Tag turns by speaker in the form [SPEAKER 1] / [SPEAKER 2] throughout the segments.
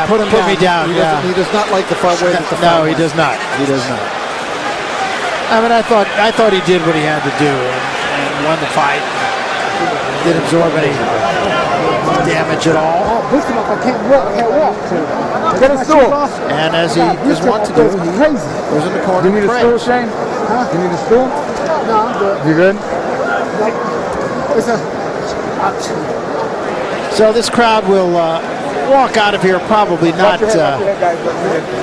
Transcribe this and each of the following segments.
[SPEAKER 1] put me down.
[SPEAKER 2] He does not like the front way.
[SPEAKER 1] No, he does not. He does not. I mean, I thought he did what he had to do and won the fight. Didn't absorb any damage at all.
[SPEAKER 3] I can't walk. Get a stool.
[SPEAKER 1] And as he is wont to do, he goes in the corner.
[SPEAKER 3] You need a stool, Shane? Huh? You need a stool? No, I'm good. You good?
[SPEAKER 1] So this crowd will walk out of here probably not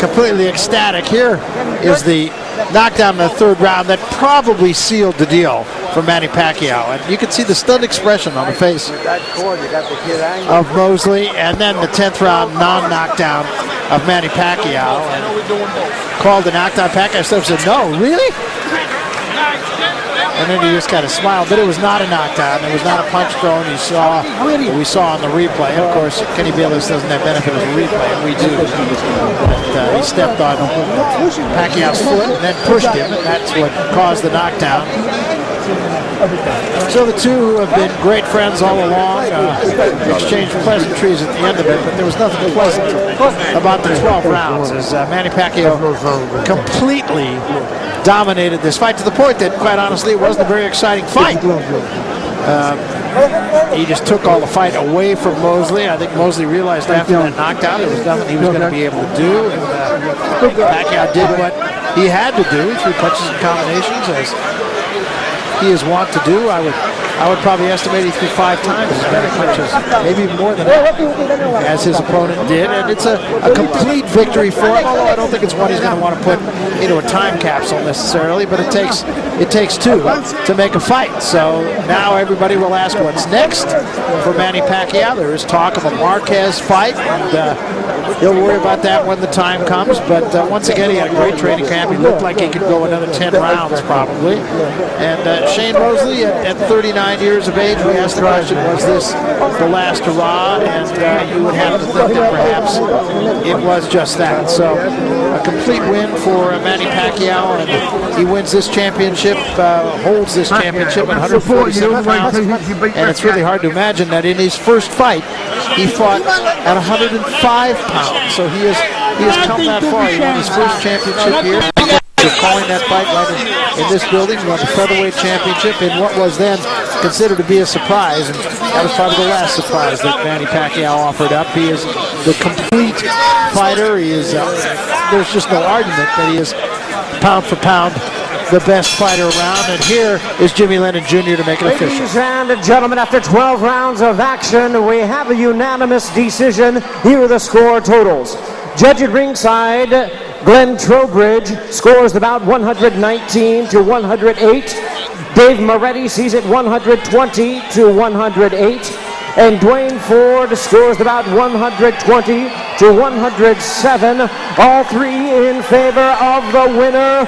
[SPEAKER 1] completely ecstatic. Here is the knockdown in the third round that probably sealed the deal for Manny Pacquiao. And you can see the stunned expression on the face of Mosley. And then the 10th round non-knockdown of Manny Pacquiao. And called the knockdown. Pacquiao said, no, really? And then he just kind of smiled, but it was not a knockdown. It was not a punch thrown. We saw on the replay. Of course, Kenny Bayless doesn't have benefit of the replay, and we do. But, he stepped on Pacquiao's foot and then pushed him, and that's what caused the knockdown. So the two have been great friends all along. Exchanged pleasantries at the end of it, but there was nothing pleasant about the 12 rounds as Manny Pacquiao completely dominated this fight to the point that, quite honestly, it wasn't a very exciting fight. He just took all the fight away from Mosley. I think Mosley realized after that knockdown there was nothing he was going to be able to do. And Pacquiao did what he had to do through punches and combinations, as he is wont to do. I would probably estimate he threw 5 times as many punches, maybe even more than that, as his opponent did. And it's a complete victory for him, although I don't think it's one he's going to want to put into a time capsule necessarily, but it takes two to make a fight. So now everybody will ask what's next for Manny Pacquiao. There is talk of a Marquez fight, and he'll worry about that when the time comes. But once again, he had a great training camp. He looked like he could go another 10 rounds probably. And Shane Mosley at 39 years of age, we asked the question, was this the last hurrah? And you would have to think that perhaps it was just that. So a complete win for Manny Pacquiao, and he wins this championship, holds this championship at 147 pounds. And it's really hard to imagine that in his first fight, he fought at 105 pounds. So he has come that far. He won his first championship here. You're calling that fight right in this building. He won the featherweight championship in what was then considered to be a surprise, and that was probably the last surprise that Manny Pacquiao offered up. He is the complete fighter. He is. There's just no argument that he is pound for pound the best fighter around. And here is Jimmy Lennon Jr. to make it official.
[SPEAKER 4] Ladies and gentlemen, after 12 rounds of action, we have a unanimous decision. Here are the score totals. Judge at ringside, Glenn Trowbridge, scores about 119 to 108. Dave Moretti sees it 120 to 108. And Dwayne Ford scores about 120 to 107. All three in favor of the winner.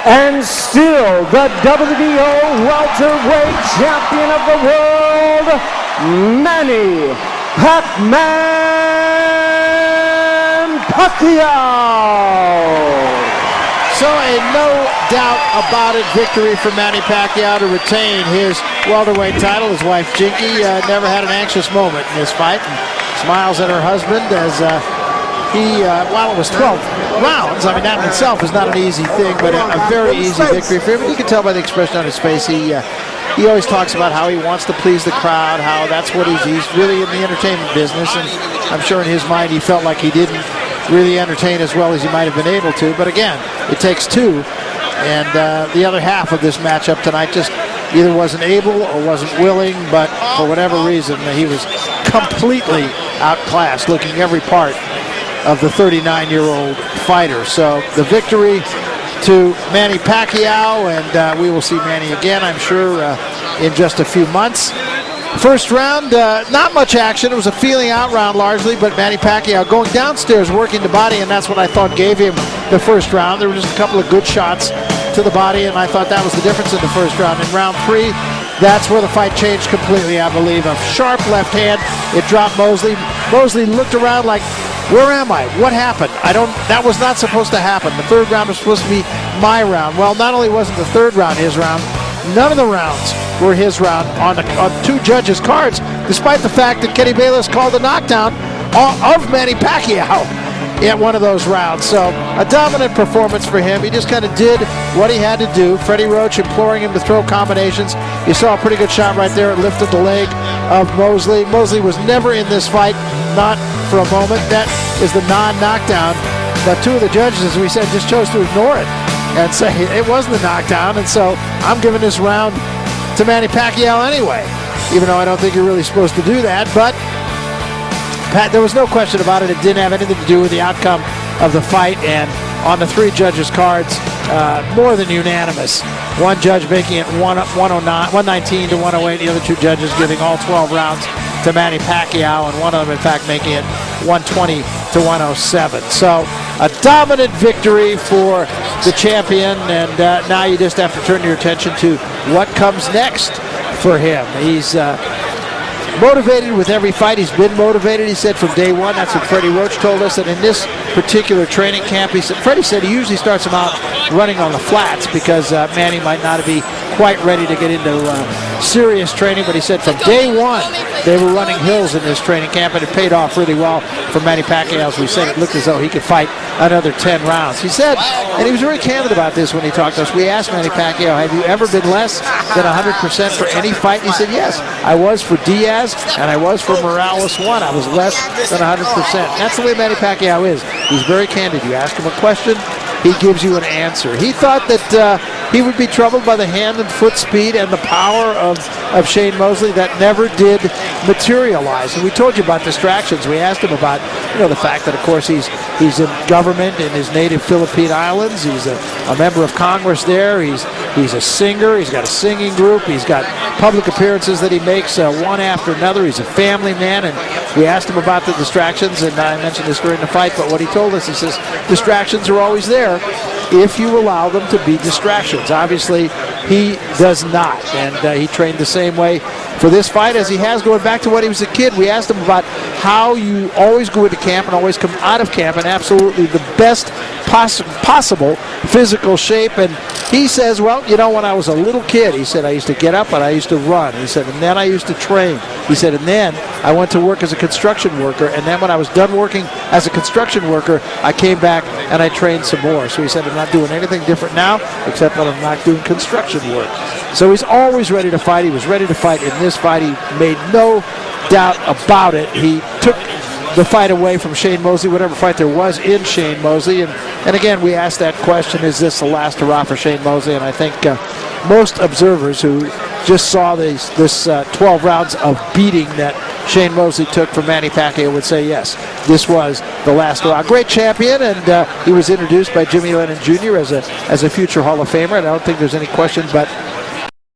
[SPEAKER 4] And still the WBO welterweight champion of the world, Manny Pac-Man Pacquiao.
[SPEAKER 1] So a no doubt about it victory for Manny Pacquiao to retain his welterweight title. His wife Jinky never had an anxious moment in this fight, and smiles at her husband as while it was 12 rounds, I mean that in itself is not an easy thing, but a very easy victory for him. And you can tell by the expression on his face, he always talks about how he wants to please the crowd, how that's what he's really in the entertainment business, and I'm sure in his mind he felt like he didn't really entertain as well as he might have been able to. But again, it takes two, and the other half of this matchup tonight just either wasn't able or wasn't willing, but for whatever reason, he was completely outclassed, looking every part of the 39-year-old fighter. So the victory to Manny Pacquiao, and we will see Manny again, I'm sure, in just a few months. First round, not much action. It was a feeling out round largely, but Manny Pacquiao going downstairs, working the body, and that's what I thought gave him the first round. There were just a couple of good shots to the body, and I thought that was the difference in the first round. In round three, that's where the fight changed completely, I believe. A sharp left hand, it dropped Mosley. Mosley looked around like, where am I? What happened? That was not supposed to happen. The third round was supposed to be my round. Well, not only wasn't the third round his round, none of the rounds were his round on two judges' cards, despite the fact that Kenny Bayless called the knockdown of Manny Pacquiao in one of those rounds. So a dominant performance for him. He just kind of did what he had to do. Freddie Roach imploring him to throw combinations. You saw a pretty good shot right there. It lifted the leg of Mosley. Mosley was never in this fight, not for a moment. That is the non-knockdown. But two of the judges, as we said, just chose to ignore it and say it wasn't the knockdown. And so I'm giving this round to Manny Pacquiao anyway, even though I don't think you're really supposed to do that. But Pat, there was no question about it. It didn't have anything to do with the outcome of the fight. And on the three judges' cards, more than unanimous. One judge making it 119 to 108. The other two judges giving all 12 rounds to Manny Pacquiao, and one of them, in fact, making it 120 to 107. So a dominant victory for the champion, and now you just have to turn your attention to what comes next for him. He's motivated with every fight. He's been motivated, he said, from day one. That's what Freddie Roach told us. And in this particular training camp, Freddie said he usually starts him out running on the flats because Manny might not be quite ready to get into serious training. But he said from day one, they were running hills in this training camp, and it paid off really well for Manny Pacquiao. As we said, it looked as though he could fight another 10 rounds. He said, and he was very candid about this when he talked to us, we asked Manny Pacquiao, have you ever been less than 100% for any fight? And he said, yes, I was for Diaz, and I was for Morales 1. I was less than 100%. That's the way Manny Pacquiao is. He's very candid. You ask him a question, he gives you an answer. He thought that he would be troubled by the hand and foot speed and the power of Shane Mosley. That never did materialize. And we told you about distractions. We asked him about, the fact that, of course, he's in government in his native Philippine Islands. He's a member of Congress there. He's a singer. He's got a singing group. He's got public appearances that he makes one after another. He's a family man. And we asked him about the distractions, and I mentioned this during the fight, but what he told us, he says, distractions are always there if you allow them to be distractions. Obviously, he does not, and he trained the same way for this fight as he has going back to when he was a kid. We asked him about how you always go into camp and always come out of camp in absolutely the best possible physical shape, and he says, well, when I was a little kid, he said, I used to get up and I used to run. He said, and then I used to train. He said, and then I went to work as a construction worker, and then when I was done working as a construction worker, I came back and I trained some more. So he said, I'm not doing anything different now, except that I'm not doing construction work. So he's always ready to fight. He was ready to fight in this fight. He made no doubt about it. He took the fight away from Shane Mosley, whatever fight there was in Shane Mosley. And again, we asked that question, is this the last hurrah for Shane Mosley? And I think most observers who just saw this 12 rounds of beating that Shane Mosley took from Manny Pacquiao would say, yes, this was the last hurrah. Great champion, and he was introduced by Jimmy Lennon Jr. as a future Hall of Famer, and I don't think there's any question but